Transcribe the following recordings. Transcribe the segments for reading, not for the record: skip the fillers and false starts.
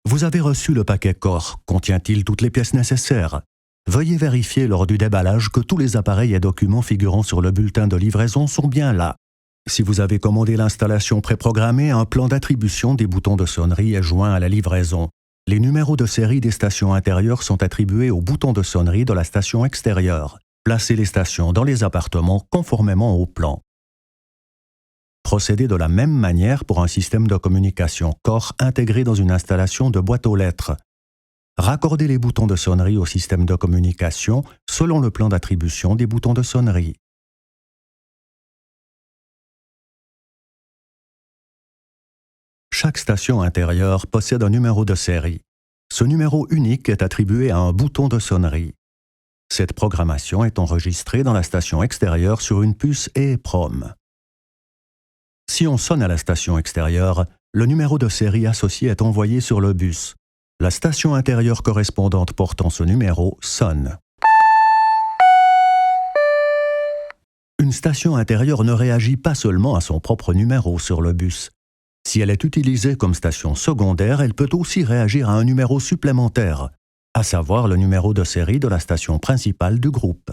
Vous avez reçu le paquet corps. Contient-il toutes les pièces nécessaires? Veuillez vérifier lors du déballage que tous les appareils et documents figurant sur le bulletin de livraison sont bien là. Si vous avez commandé l'installation préprogrammée, un plan d'attribution des boutons de sonnerie est joint à la livraison. Les numéros de série des stations intérieures sont attribués aux boutons de sonnerie de la station extérieure. Placez les stations dans les appartements conformément au plan. Procédez de la même manière pour un système de communication corps intégré dans une installation de boîte aux lettres. Raccordez les boutons de sonnerie au système de communication selon le plan d'attribution des boutons de sonnerie. Chaque station intérieure possède un numéro de série. Ce numéro unique est attribué à un bouton de sonnerie. Cette programmation est enregistrée dans la station extérieure sur une puce EEPROM. Si on sonne à la station extérieure, le numéro de série associé est envoyé sur le bus. La station intérieure correspondante portant ce numéro sonne. Une station intérieure ne réagit pas seulement à son propre numéro sur le bus. Si elle est utilisée comme station secondaire, elle peut aussi réagir à un numéro supplémentaire, à savoir le numéro de série de la station principale du groupe.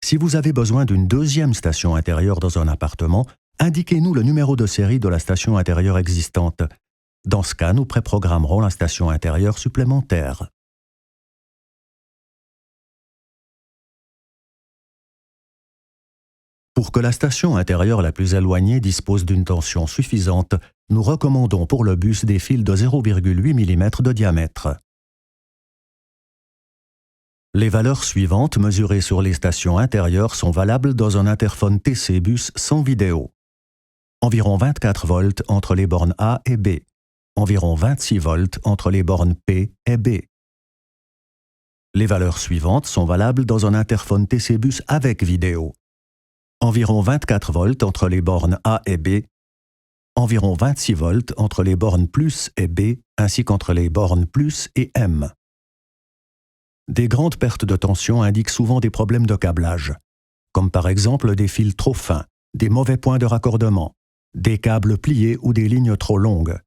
Si vous avez besoin d'une deuxième station intérieure dans un appartement, indiquez-nous le numéro de série de la station intérieure existante. Dans ce cas, nous préprogrammerons la station intérieure supplémentaire. Pour que la station intérieure la plus éloignée dispose d'une tension suffisante, nous recommandons pour le bus des fils de 0,8 mm de diamètre. Les valeurs suivantes mesurées sur les stations intérieures sont valables dans un interphone TC bus sans vidéo. Environ 24 volts entre les bornes A et B. Environ 26 volts entre les bornes P et B. Les valeurs suivantes sont valables dans un interphone TC bus avec vidéo. Environ 24 volts entre les bornes A et B, environ 26 volts entre les bornes plus et B, ainsi qu'entre les bornes plus et M. Des grandes pertes de tension indiquent souvent des problèmes de câblage, comme par exemple des fils trop fins, des mauvais points de raccordement, des câbles pliés ou des lignes trop longues.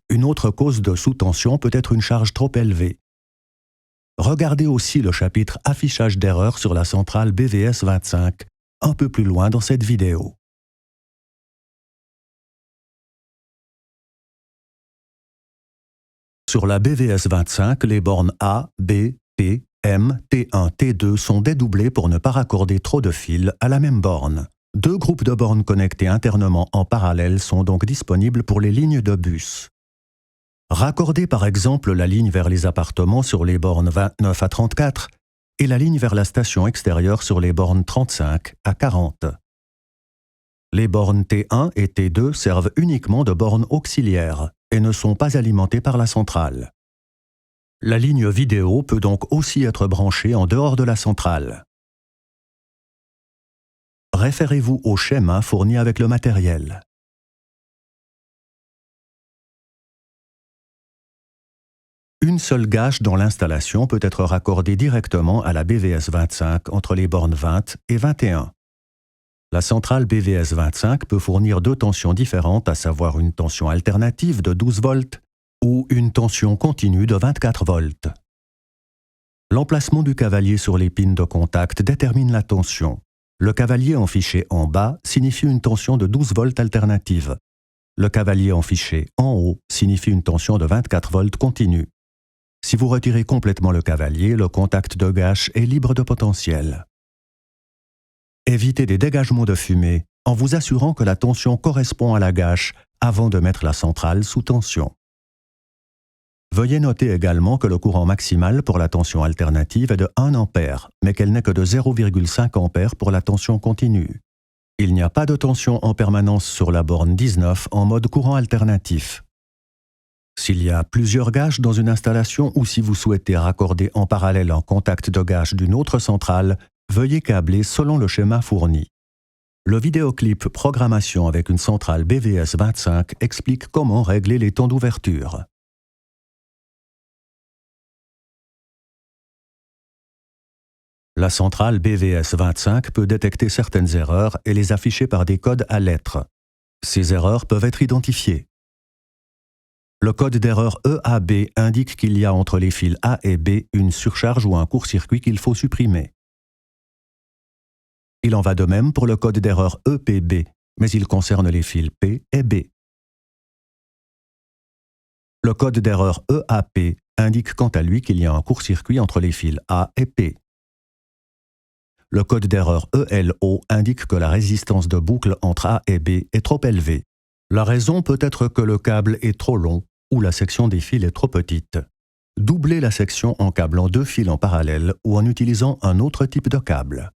Une autre cause de sous-tension peut être une charge trop élevée. Regardez aussi le chapitre Affichage d'erreurs sur la centrale BVS 25, un peu plus loin dans cette vidéo. Sur la BVS 25, les bornes A, B, P, M, T1, T2 sont dédoublées pour ne pas raccorder trop de fils à la même borne. Deux groupes de bornes connectés internement en parallèle sont donc disponibles pour les lignes de bus. Raccordez par exemple la ligne vers les appartements sur les bornes 29 à 34 et la ligne vers la station extérieure sur les bornes 35 à 40. Les bornes T1 et T2 servent uniquement de bornes auxiliaires et ne sont pas alimentées par la centrale. La ligne vidéo peut donc aussi être branchée en dehors de la centrale. Référez-vous au schéma fourni avec le matériel. Une seule gâche dans l'installation peut être raccordée directement à la BVS 25 entre les bornes 20 et 21. La centrale BVS 25 peut fournir deux tensions différentes, à savoir une tension alternative de 12 volts ou une tension continue de 24 volts. L'emplacement du cavalier sur les pins de contact détermine la tension. Le cavalier enfiché en bas signifie une tension de 12 volts alternative. Le cavalier enfiché en haut signifie une tension de 24 volts continue. Si vous retirez complètement le cavalier, le contact de gâche est libre de potentiel. Évitez des dégagements de fumée en vous assurant que la tension correspond à la gâche avant de mettre la centrale sous tension. Veuillez noter également que le courant maximal pour la tension alternative est de 1 A, mais qu'elle n'est que de 0,5 A pour la tension continue. Il n'y a pas de tension en permanence sur la borne 19 en mode courant alternatif. S'il y a plusieurs gâches dans une installation ou si vous souhaitez raccorder en parallèle un contact de gâche d'une autre centrale, veuillez câbler selon le schéma fourni. Le vidéoclip Programmation avec une centrale BVS 25 explique comment régler les temps d'ouverture. La centrale BVS 25 peut détecter certaines erreurs et les afficher par des codes à lettres. Ces erreurs peuvent être identifiées. Le code d'erreur EAB indique qu'il y a entre les fils A et B une surcharge ou un court-circuit qu'il faut supprimer. Il en va de même pour le code d'erreur EPB, mais il concerne les fils P et B. Le code d'erreur EAP indique quant à lui qu'il y a un court-circuit entre les fils A et P. Le code d'erreur ELO indique que la résistance de boucle entre A et B est trop élevée. La raison peut être que le câble est trop long ou la section des fils est trop petite. Doublez la section en câblant 2 fils en parallèle ou en utilisant un autre type de câble.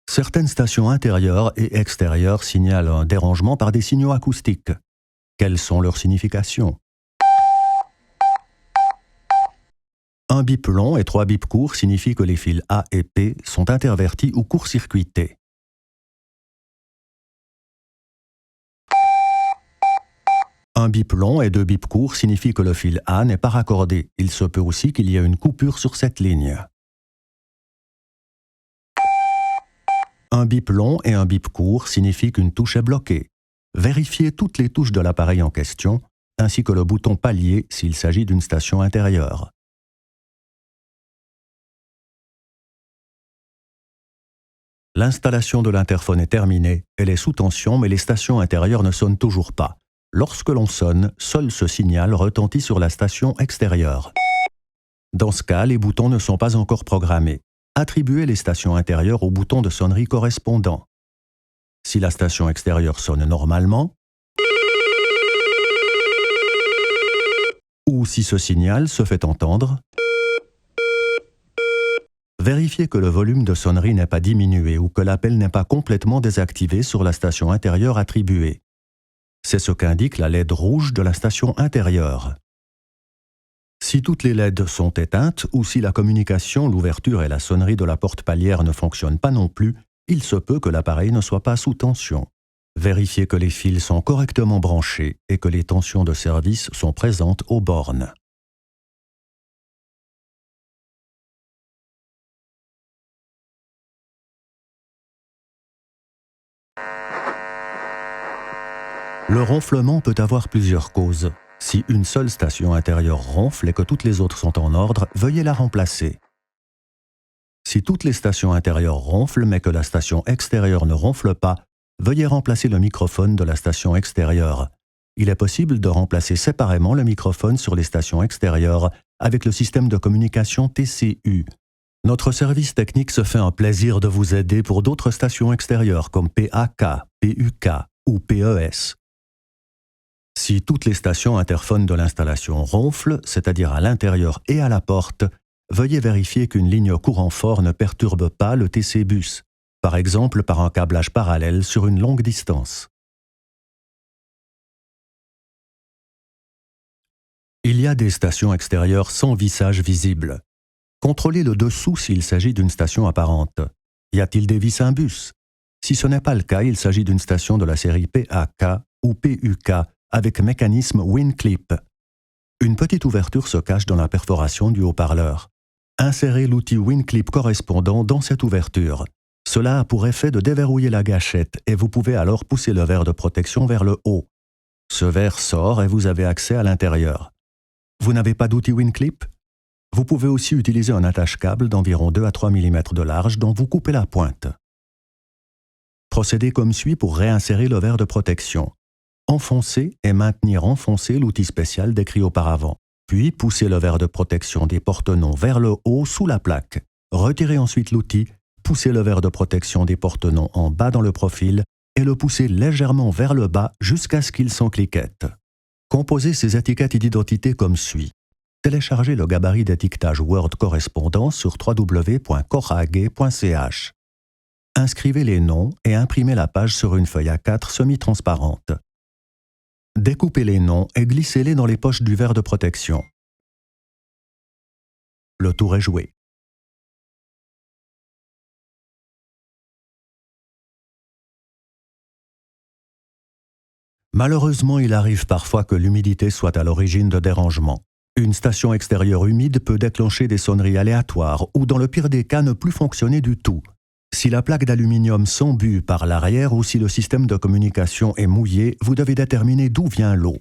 Certaines stations intérieures et extérieures signalent un dérangement par des signaux acoustiques. Quelles sont leurs significations? Un bip long et 3 bips courts signifient que les fils A et P sont intervertis ou court-circuités. Un bip long et 2 bips courts signifient que le fil A n'est pas raccordé. Il se peut aussi qu'il y ait une coupure sur cette ligne. Un bip long et un bip court signifient qu'une touche est bloquée. Vérifiez toutes les touches de l'appareil en question, ainsi que le bouton palier s'il s'agit d'une station intérieure. L'installation de l'interphone est terminée, elle est sous tension mais les stations intérieures ne sonnent toujours pas. Lorsque l'on sonne, seul ce signal retentit sur la station extérieure. Dans ce cas, les boutons ne sont pas encore programmés. Attribuez les stations intérieures au bouton de sonnerie correspondant. Si la station extérieure sonne normalement, ou si ce signal se fait entendre, vérifiez que le volume de sonnerie n'est pas diminué ou que l'appel n'est pas complètement désactivé sur la station intérieure attribuée. C'est ce qu'indique la LED rouge de la station intérieure. Si toutes les LED sont éteintes ou si la communication, l'ouverture et la sonnerie de la porte palière ne fonctionnent pas non plus, il se peut que l'appareil ne soit pas sous tension. Vérifiez que les fils sont correctement branchés et que les tensions de service sont présentes aux bornes. Le ronflement peut avoir plusieurs causes. Si une seule station intérieure ronfle et que toutes les autres sont en ordre, veuillez la remplacer. Si toutes les stations intérieures ronflent mais que la station extérieure ne ronfle pas, veuillez remplacer le microphone de la station extérieure. Il est possible de remplacer séparément le microphone sur les stations extérieures avec le système de communication TCU. Notre service technique se fait un plaisir de vous aider pour d'autres stations extérieures comme PAK, PUK ou PES. Si toutes les stations interphones de l'installation ronflent, c'est-à-dire à l'intérieur et à la porte, veuillez vérifier qu'une ligne courant fort ne perturbe pas le TC bus, par exemple par un câblage parallèle sur une longue distance. Il y a des stations extérieures sans vissage visible. Contrôlez le dessous s'il s'agit d'une station apparente. Y a-t-il des vis imbus? Si ce n'est pas le cas, il s'agit d'une station de la série PAK ou PUK avec mécanisme WinClip. Une petite ouverture se cache dans la perforation du haut-parleur. Insérez l'outil WinClip correspondant dans cette ouverture. Cela a pour effet de déverrouiller la gâchette et vous pouvez alors pousser le verre de protection vers le haut. Ce verre sort et vous avez accès à l'intérieur. Vous n'avez pas d'outil WinClip? Vous pouvez aussi utiliser un attache-câble d'environ 2 à 3 mm de large dont vous coupez la pointe. Procédez comme suit pour réinsérer le verre de protection. Enfoncez et maintenir enfoncé l'outil spécial décrit auparavant. Puis poussez le verre de protection des porte-noms vers le haut sous la plaque. Retirez ensuite l'outil, poussez le verre de protection des porte-noms en bas dans le profil et le poussez légèrement vers le bas jusqu'à ce qu'il s'encliquette. Composez ces étiquettes d'identité comme suit. Téléchargez le gabarit d'étiquetage Word correspondant sur www.corage.ch. Inscrivez les noms et imprimez la page sur une feuille A4 semi-transparente. Découpez les noms et glissez-les dans les poches du verre de protection. Le tour est joué. Malheureusement, il arrive parfois que l'humidité soit à l'origine de dérangements. Une station extérieure humide peut déclencher des sonneries aléatoires ou, dans le pire des cas, ne plus fonctionner du tout. Si la plaque d'aluminium s'embue par l'arrière ou si le système de communication est mouillé, vous devez déterminer d'où vient l'eau.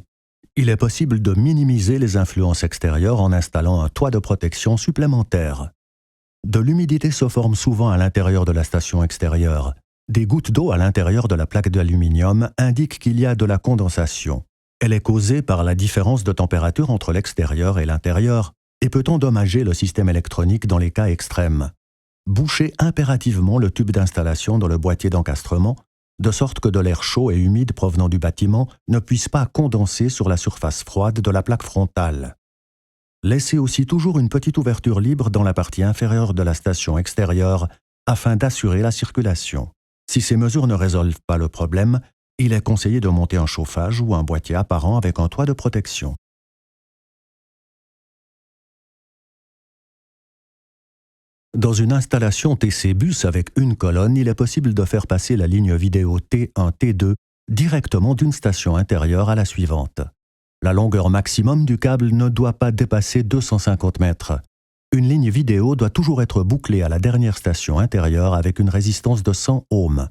Il est possible de minimiser les influences extérieures en installant un toit de protection supplémentaire. De l'humidité se forme souvent à l'intérieur de la station extérieure. Des gouttes d'eau à l'intérieur de la plaque d'aluminium indiquent qu'il y a de la condensation. Elle est causée par la différence de température entre l'extérieur et l'intérieur et peut endommager le système électronique dans les cas extrêmes. Bouchez impérativement le tube d'installation dans le boîtier d'encastrement, de sorte que de l'air chaud et humide provenant du bâtiment ne puisse pas condenser sur la surface froide de la plaque frontale. Laissez aussi toujours une petite ouverture libre dans la partie inférieure de la station extérieure afin d'assurer la circulation. Si ces mesures ne résolvent pas le problème, il est conseillé de monter un chauffage ou un boîtier apparent avec un toit de protection. Dans une installation TC-Bus avec une colonne, il est possible de faire passer la ligne vidéo T1-T2 directement d'une station intérieure à la suivante. La longueur maximum du câble ne doit pas dépasser 250 mètres. Une ligne vidéo doit toujours être bouclée à la dernière station intérieure avec une résistance de 100 ohms.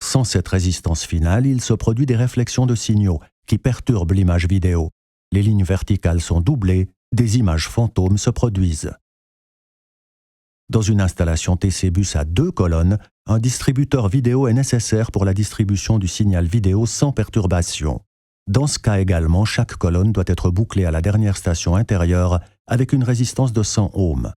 Sans cette résistance finale, il se produit des réflexions de signaux qui perturbent l'image vidéo. Les lignes verticales sont doublées, des images fantômes se produisent. Dans une installation TC-Bus à 2 colonnes, un distributeur vidéo est nécessaire pour la distribution du signal vidéo sans perturbation. Dans ce cas également, chaque colonne doit être bouclée à la dernière station intérieure avec une résistance de 100 ohms.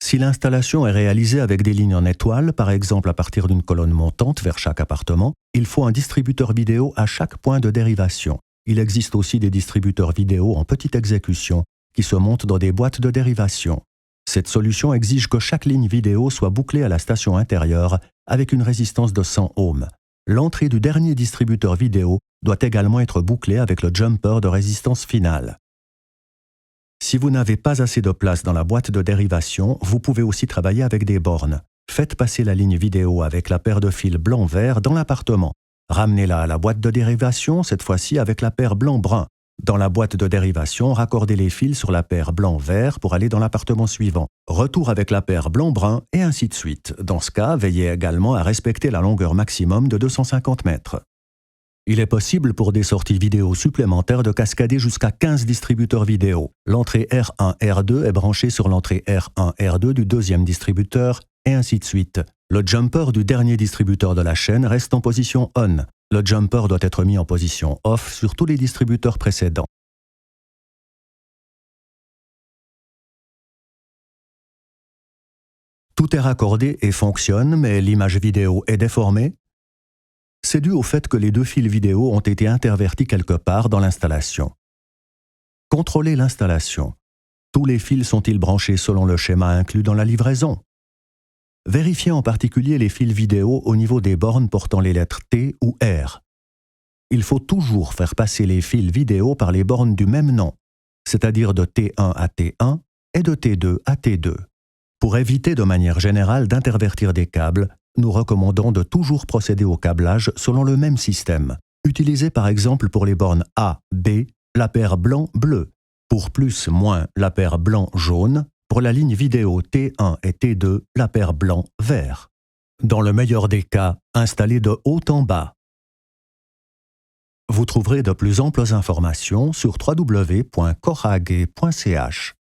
Si l'installation est réalisée avec des lignes en étoile, par exemple à partir d'une colonne montante vers chaque appartement, il faut un distributeur vidéo à chaque point de dérivation. Il existe aussi des distributeurs vidéo en petite exécution qui se montent dans des boîtes de dérivation. Cette solution exige que chaque ligne vidéo soit bouclée à la station intérieure avec une résistance de 100 ohms. L'entrée du dernier distributeur vidéo doit également être bouclée avec le jumper de résistance finale. Si vous n'avez pas assez de place dans la boîte de dérivation, vous pouvez aussi travailler avec des bornes. Faites passer la ligne vidéo avec la paire de fils blanc-vert dans l'appartement. Ramenez-la à la boîte de dérivation, cette fois-ci avec la paire blanc-brun. Dans la boîte de dérivation, raccordez les fils sur la paire blanc-vert pour aller dans l'appartement suivant. Retour avec la paire blanc-brun et ainsi de suite. Dans ce cas, veillez également à respecter la longueur maximum de 250 mètres. Il est possible pour des sorties vidéo supplémentaires de cascader jusqu'à 15 distributeurs vidéo. L'entrée R1-R2 est branchée sur l'entrée R1-R2 du deuxième distributeur et ainsi de suite. Le jumper du dernier distributeur de la chaîne reste en position on. Le jumper doit être mis en position off sur tous les distributeurs précédents. Tout est raccordé et fonctionne, mais l'image vidéo est déformée. C'est dû au fait que les 2 fils vidéo ont été intervertis quelque part dans l'installation. Contrôlez l'installation. Tous les fils sont-ils branchés selon le schéma inclus dans la livraison? Vérifiez en particulier les fils vidéo au niveau des bornes portant les lettres T ou R. Il faut toujours faire passer les fils vidéo par les bornes du même nom, c'est-à-dire de T1 à T1 et de T2 à T2. Pour éviter de manière générale d'intervertir des câbles, nous recommandons de toujours procéder au câblage selon le même système. Utilisez par exemple pour les bornes A, B, la paire blanc-bleu, pour plus-moins la paire blanc-jaune, pour la ligne vidéo T1 et T2, la paire blanc-vert. Dans le meilleur des cas, installez de haut en bas. Vous trouverez de plus amples informations sur www.corage.ch.